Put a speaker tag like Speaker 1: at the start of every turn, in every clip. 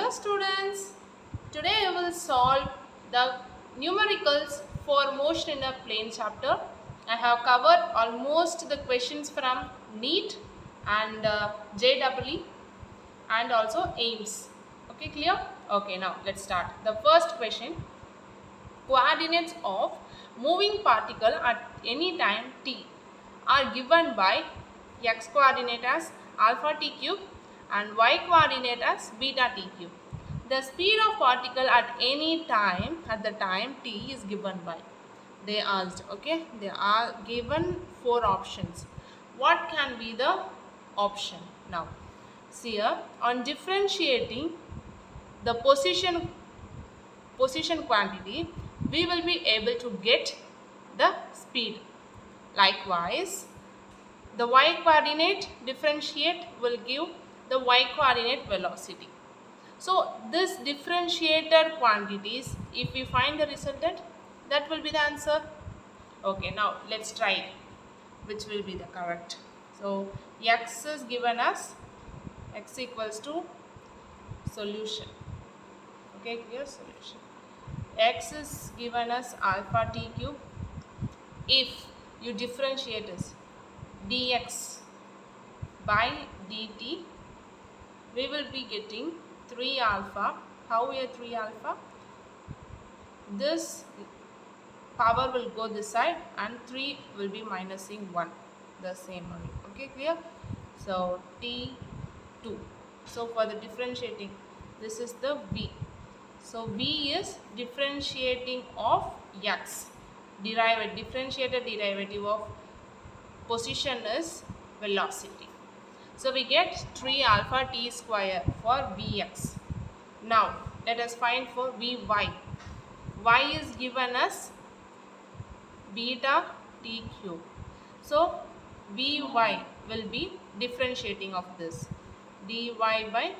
Speaker 1: Hello students, today I will solve the numericals for motion in a plane chapter. I have covered almost the questions from NEET and JEE and also AIMS. Okay, clear? Okay, now let's start. The first question, coordinates of moving particle at any time t are given by x coordinate as alpha t cube and y coordinate as beta t cube. The speed of particle at any time at the time t is given by. They asked, okay, they are given four options. What can be the option? Now, see here, on differentiating the position quantity, we will be able to get the speed. Likewise, the y coordinate differentiate will give the y coordinate velocity. So this differentiated quantities, if we find the resultant, that will be the answer. Okay, now let's try which will be the correct. So x is given as x equals to solution. Okay, clear? Solution. X is given as alpha t cube. If you differentiate this dx by dt, we will be getting 3 alpha. How we are 3 alpha? This power will go this side and 3 will be minusing 1. The same only. Okay, clear? So t2. So for the differentiating, this is the v. So v is differentiating of x. Differentiated derivative of position is velocity. So we get 3 alpha t square for vx. Now let us find for vy. Y is given as beta t cube. So vy will be differentiating of this dy by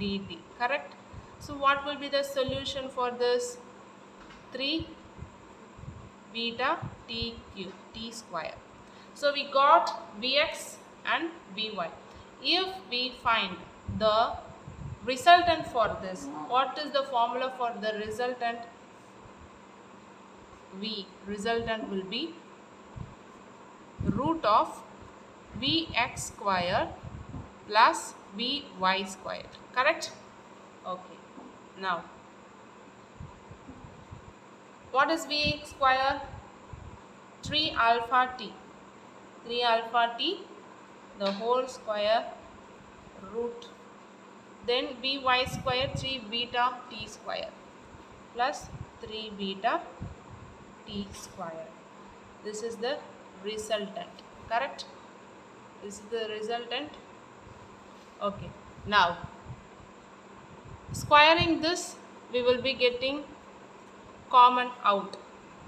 Speaker 1: dt. Correct? So what will be the solution for this? 3 beta t cube t square. So we got vx and vy. If we find the resultant for this, what is the formula for the resultant? Resultant will be root of vx square plus vy square. Correct? Okay. Now, what is vx square? 3 alpha t. 3 alpha t, the whole square root. Then vy square 3 beta t square plus 3 beta t square. This is the resultant. Correct? This is the resultant. Okay. Now, squaring this, we will be getting common out.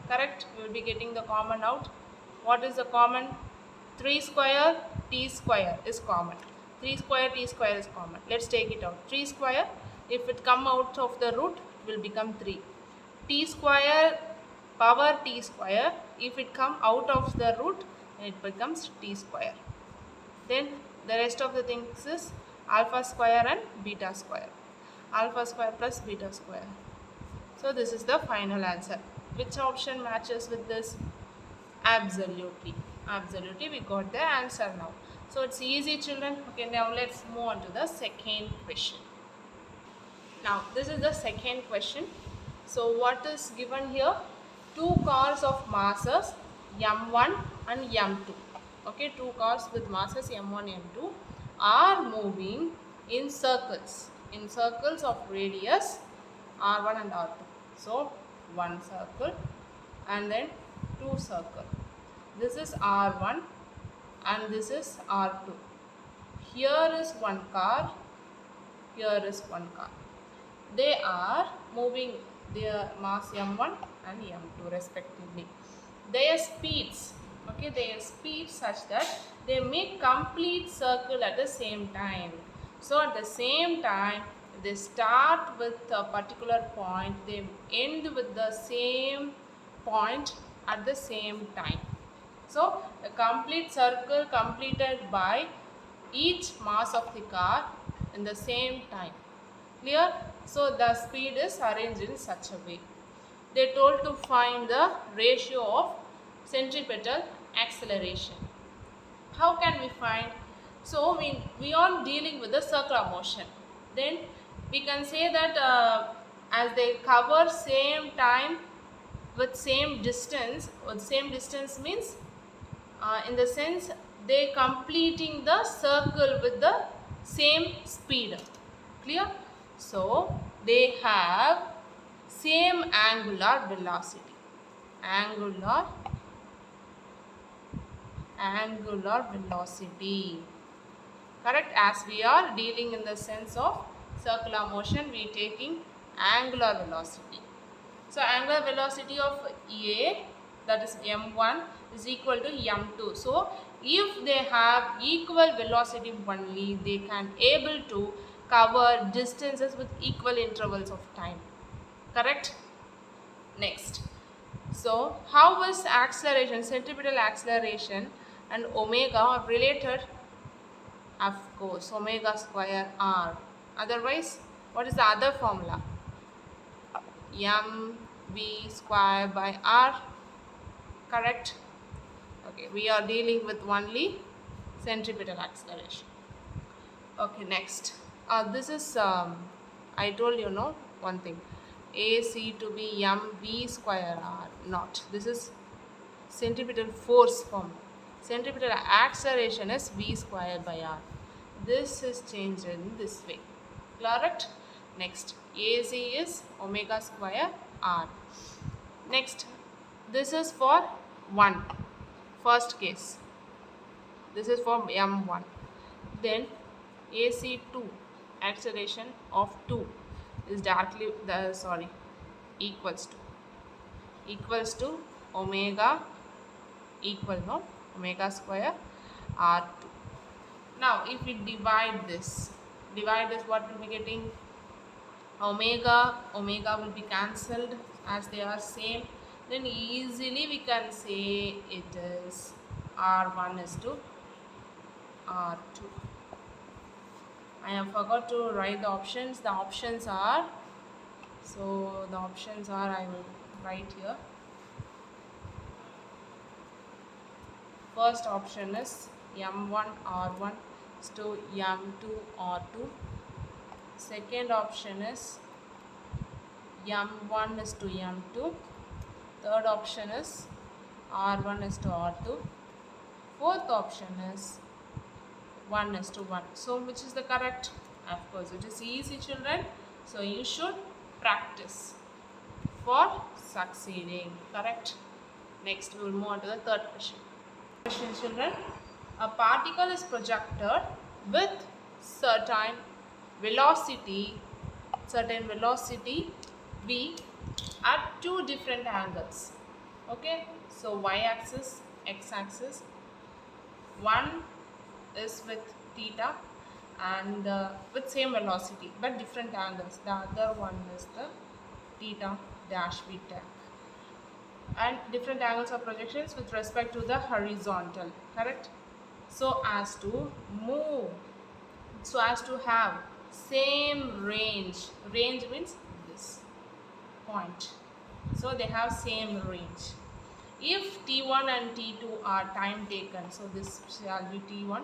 Speaker 1: Correct? We will be getting the common out. What is the common? 3 square t square is common. 3 square t square is common. Let's take it out. 3 square, if it come out of the root, it will become 3. T square power t square, if it come out of the root, it becomes t square. Then the rest of the things is alpha square and beta square. Alpha square plus beta square. So this is the final answer. Which option matches with this? Absolutely. Absolutely, we got the answer now. So it's easy, children. Okay, now let's move on to the second question. Now this is the second question. So what is given here? Two cars of masses m1 and m2. Okay, two cars with masses m1 and m2 are moving in circles. In circles of radius r1 and r2. So one circle and then two circle. This is r1 and this is r2. Here is one car, here is one car. They are moving their mass m1 and m2 respectively. Their speeds, okay, their speeds such that they make complete circle at the same time. So at the same time, they start with a particular point, they end with the same point at the same time. So a complete circle completed by each mass of the car in the same time. Clear? So the speed is arranged in such a way. They told to find the ratio of centripetal acceleration. How can we find? So we are dealing with the circular motion. Then we can say that as they cover same time with same distance, or same distance means in the sense they completing the circle with the same speed. Clear? So they have same angular velocity. Angular velocity. Correct? As we are dealing in the sense of circular motion, we taking angular velocity. So angular velocity of A, that is m1, is equal to m2. So if they have equal velocity only, they can able to cover distances with equal intervals of time. Correct? Next. So how is acceleration, centripetal acceleration and omega related? Of course, omega square r. Otherwise, what is the other formula? mv square by r. Correct? Okay, we are dealing with only centripetal acceleration. Okay, next. This is, I told you, no, one thing. AC to be mv square r, not. This is centripetal force formula. Centripetal acceleration is v square by r. This is changed in this way. Correct? Next, AC is omega square r. Next, this is for 1, first case. This is for m1. Then AC2, acceleration of 2 is directly equals to omega omega square r2. Now if we divide this, what will be getting? Omega will be cancelled as they are same. Then easily we can say it is r1 is to r2. I have forgot to write the options. The options are, I will write here. First option is m1 r1 is to m2 r2. Second option is m1 is to m2. Third option is r1 is to r2. Fourth option is 1 is to 1. So which is the correct? Of course, it is easy, children. So you should practice for succeeding. Correct? Next we will move on to the third question. Children, a particle is projected with certain velocity v at two different angles. Okay, so y-axis, x-axis. One is with theta and with same velocity but different angles. The other one is the theta dash beta and different angles of projections with respect to the horizontal. Correct? So as to have same range means this point. So they have same range. If T1 and T2 are time taken, so this shall be T1,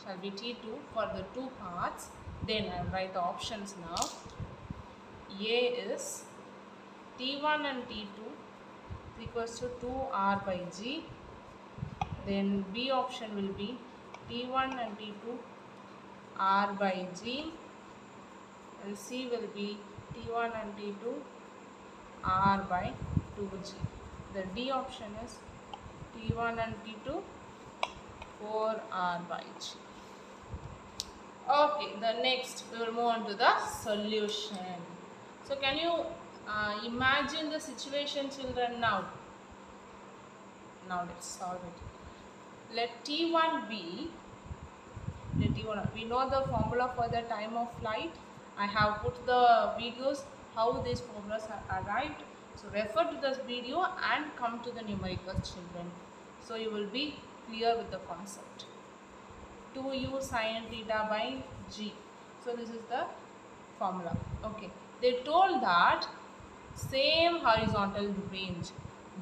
Speaker 1: shall be T2 for the two parts, then I will write the options now. A is T1 and T2 is equals to 2r by g. Then B option will be T1 and T2 r by g, and C will be T1 and T2 r by 2g. The D option is T1 and T2 4r by g. Okay, the next we will move on to the solution. So can you imagine the situation, children? Now let's solve it. Let T1 be, we know the formula for the time of flight. I have put the videos how these formulas are arrived. So refer to this video and come to the numericals, children. So you will be clear with the concept. 2u sin theta by g. So this is the formula. Okay, they told that same horizontal range.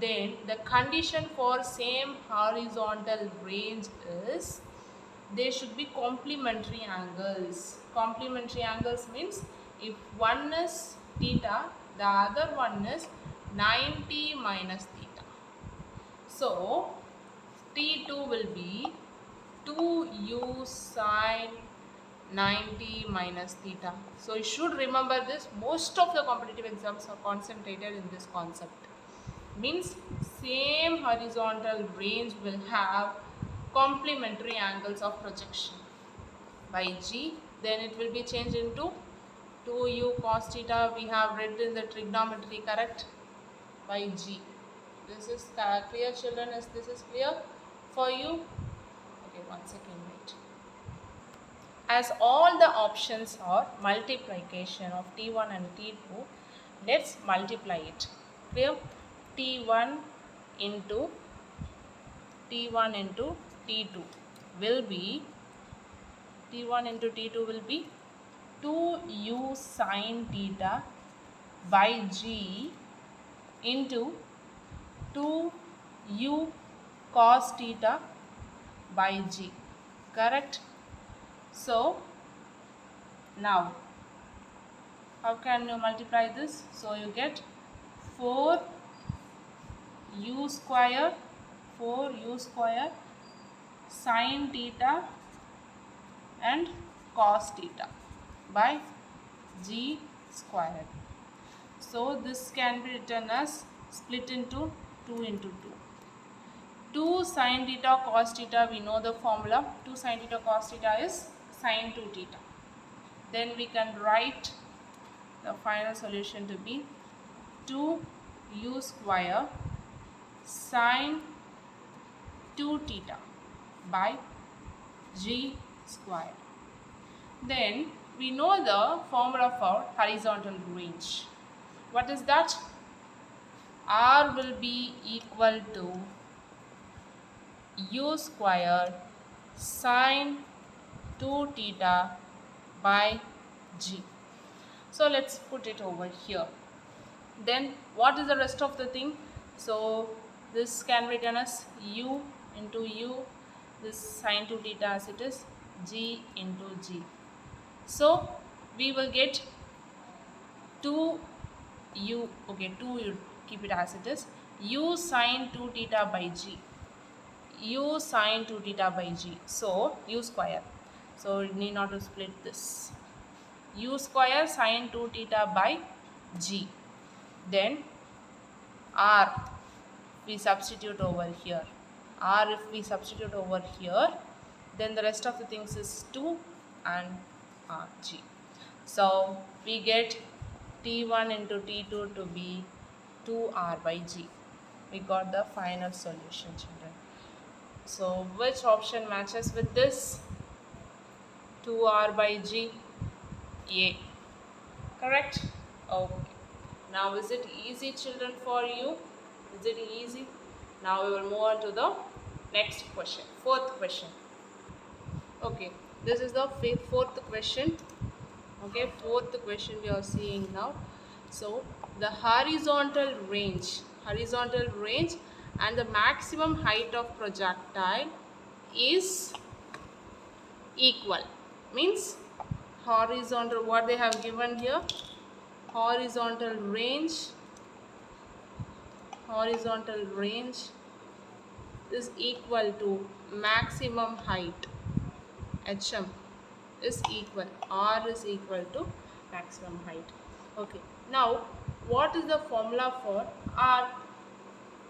Speaker 1: Then the condition for same horizontal range is they should be complementary angles. Complementary angles means if one is theta, the other one is 90 minus theta. So T2 will be 2u sine 90 minus theta. So you should remember this. Most of the competitive exams are concentrated in this concept. Means same horizontal range will have complementary angles of projection by G. Then it will be changed into 2u cos theta. We have read in the trigonometry, correct? By G. This is clear, children? Is this is clear for you? Okay, one second, wait. As all the options are multiplication of T1 and T2, let's multiply it. Clear? T1 into T2 will be T1 into T2 will be 2u sine theta by G into 2u cos theta by G. Correct? So now how can you multiply this? So you get 4u square sine theta and cos theta by G squared. So this can be written as split into 2 into 2. 2 sine theta cos theta, we know the formula. 2 sine theta cos theta is sine 2 theta. Then we can write the final solution to be 2u square sine 2 theta by G squared. Then we know the formula for horizontal range. What is that? R will be equal to u square sine 2 theta by G. So let's put it over here. Then what is the rest of the thing? So this can be written as u into u, this sine 2 theta as it is, G into G. So we will get 2u, okay, 2u, keep it as it is, u sine 2 theta by G, u sine 2 theta by G. So u square, so we need not to split this, u square sine 2 theta by G. Then R we substitute over here, R if we substitute over here, then the rest of the things is 2 and G. So we get T1 into T2 to be 2R by G. We got the final solution, children. So which option matches with this? 2R by G. A. Correct? Okay. Now is it easy, children, for you? Is it easy? Now we will move on to the next question, fourth question. Okay, this is the fourth question. Okay, fourth question we are seeing now. So the horizontal range and the maximum height of projectile is equal. Means horizontal, what they have given here, horizontal range is equal to maximum height, HM is equal, R is equal to maximum height. Okay, now what is the formula for R?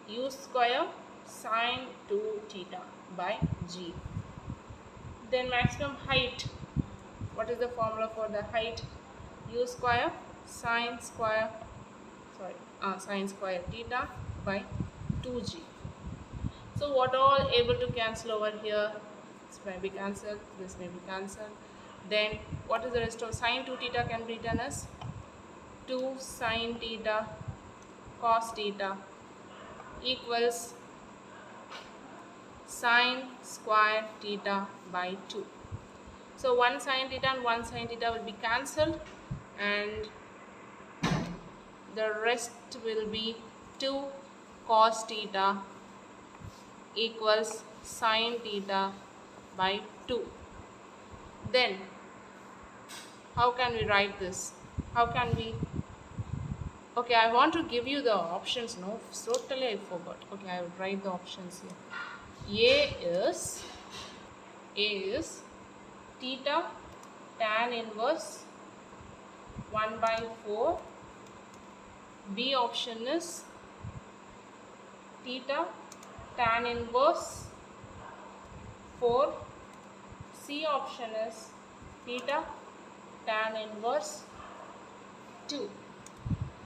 Speaker 1: U square sine 2 theta by G. Then maximum height, what is the formula for the height? U square sine square theta by 2G. So what all able to cancel over here? This may be cancelled, this may be cancelled. Then what is the rest of sine 2 theta can be written as 2 sine theta cos theta equals sine square theta by 2. So one sine theta and one sine theta will be cancelled. and the rest will be 2 cos theta equals sin theta by 2. Then how can we write this? How can we? Okay, I want to give you the options. No, totally I forgot. Okay, I will write the options here. A is theta tan inverse 1 by 4. B option is theta tan inverse 4. C option is theta tan inverse 2.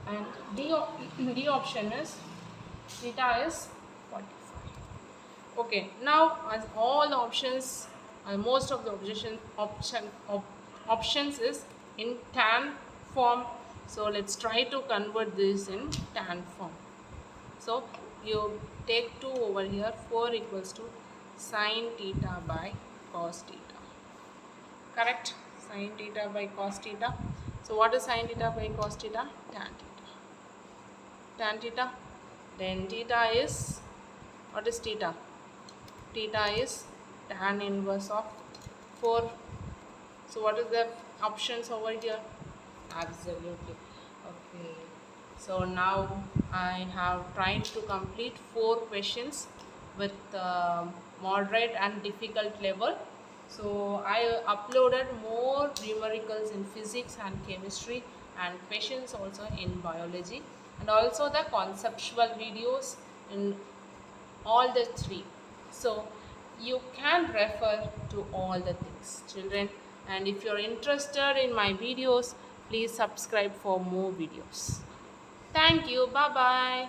Speaker 1: And D option is theta is 45. Okay, now as all the options, most of the options is in tan form. So let's try to convert this in tan form. So you take 2 over here, 4 equals to sin theta by cos theta. Correct? Sin theta by cos theta. So what is sin theta by cos theta? Tan theta. Tan theta. Then theta is, what is theta? Theta is tan inverse of 4. So what is the options over here? Absolutely. Okay. So now I have tried to complete 4 questions with moderate and difficult level. So I uploaded more numericals in physics and chemistry and questions also in biology, and also the conceptual videos in all the 3. So you can refer to all the things, children. And if you're interested in my videos, please subscribe for more videos. Thank you. Bye bye.